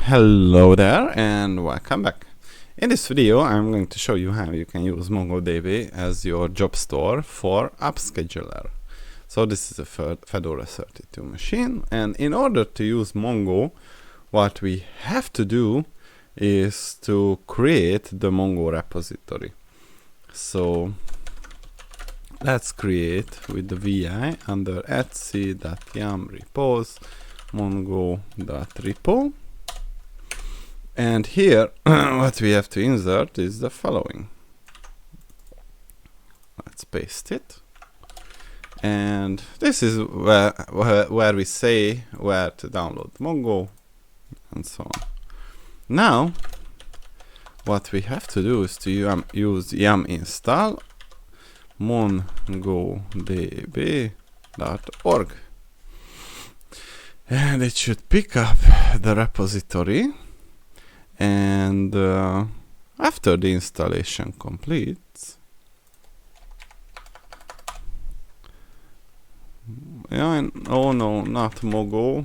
Hello there and welcome back. In this video I'm going to show you how you can use MongoDB as your job store for APScheduler. So this is a Fedora 32 machine, and in order to use Mongo, what we have to do is to create the Mongo repository. So let's create with the vi under etc.yum repos mongo.repo. And here, what we have to insert is the following. Let's paste it. And this is where we say where to download Mongo and so on. Now, what we have to do is to use yum install mongodb.org. And it should pick up the repository. And after the installation completes, oh no, not Mongo,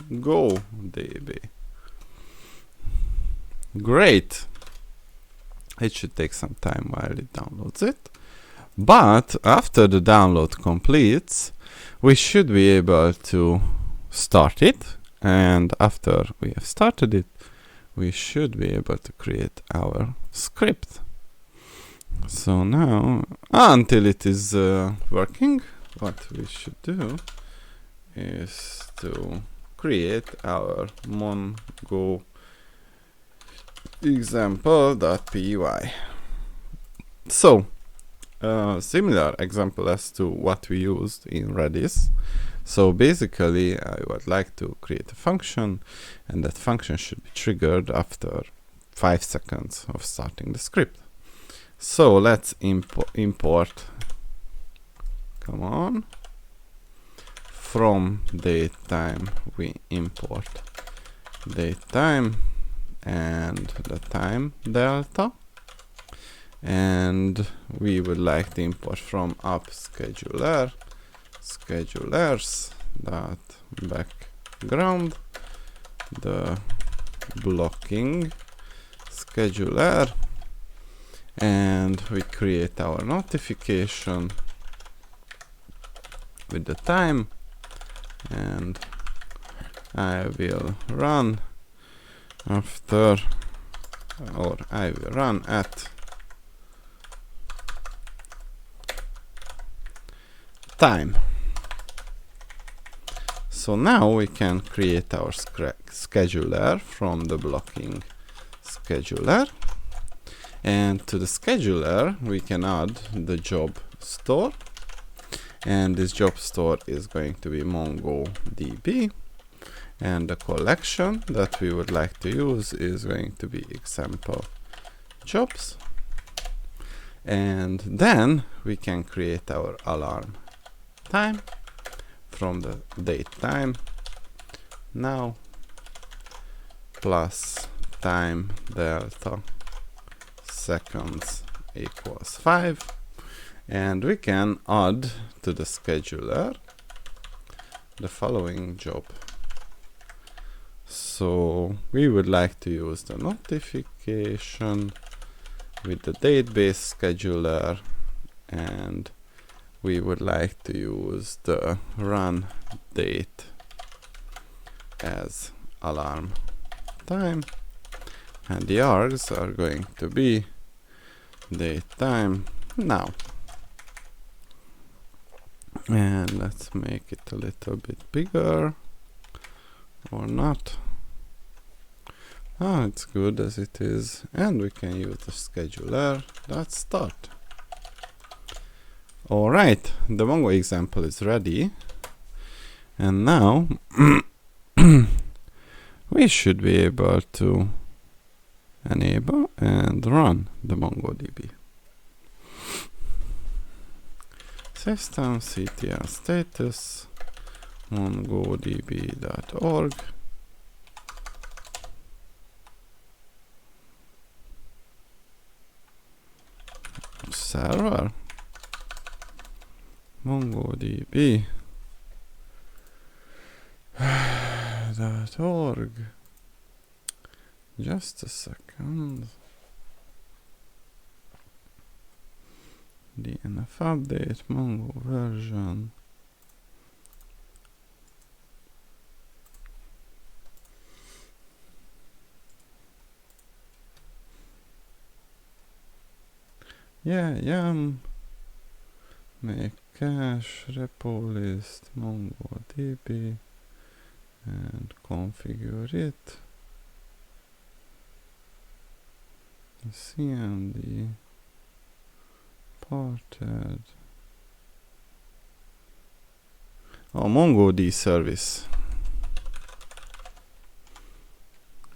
MongoDB. Great. It should take some time while it downloads it, but after the download completes, we should be able to start it. And after we have started it, we should be able to create our script. So now, until it is working, what we should do is to create our Mongo example.py. So, similar example as to what we used in Redis. So basically, I would like to create a function, and that function should be triggered after 5 seconds of starting the script. So let's import, come on, from datetime we import datetime and the time delta, and we would like to import from APScheduler schedulers dot background the blocking scheduler, and we create our notification with the time, and I will run after, or I will run at time. So now we can create our scheduler from the blocking scheduler, and to the scheduler we can add the job store, and this job store is going to be MongoDB, and the collection that we would like to use is going to be example jobs, and then we can create our alarm time from the date time now plus time delta seconds equals 5, and we can add to the scheduler the following job. So we would like to use the notification with the database scheduler, and we would like to use the run date as alarm time, and the args are going to be date time now. And let's make it a little bit bigger, or not. It's good as it is, and we can use the scheduler. Let's start. Alright, the Mongo example is ready, and now we should be able to enable and run the MongoDB. Systemctl status mongodb.org server MongoDB .org Just a second. DNF update, Mongo version. Yeah, make cache, repo list, MongoDB, and configure it. CMD parted. Oh, MongoDB service.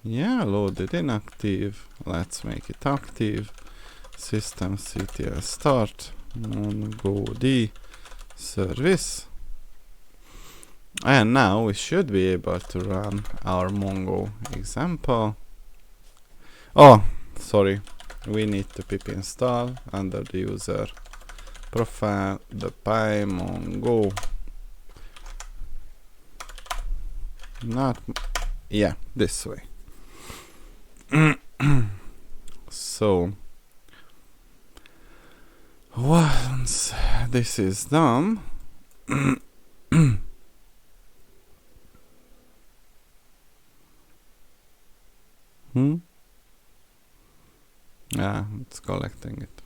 Yeah, loaded inactive. Let's make it active. Systemctl start MongoDB service. And now we should be able to run our Mongo example. Oh, sorry. We need to pip install under the user profile the pymongo. Yeah, this way. So once this is done, yeah, it's collecting it.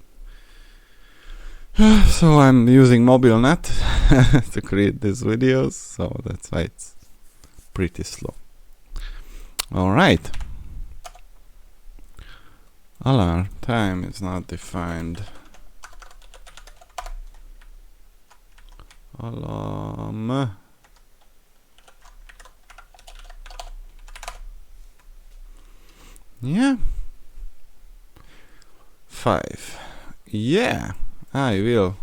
So I'm using MobileNet to create these videos, so that's why it's pretty slow. Alright. Alarm time is not defined. Alarm. Yeah. 5. Yeah, I will.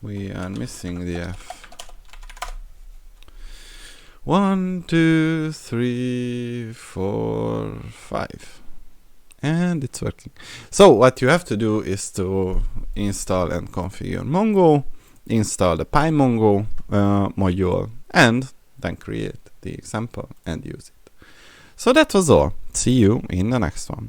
We are missing the F. 1, 2, 3, 4, 5. And it's working. So what you have to do is to install and configure Mongo, install the pymongo module, and then create the example and use it. So that was all. See you in the next one.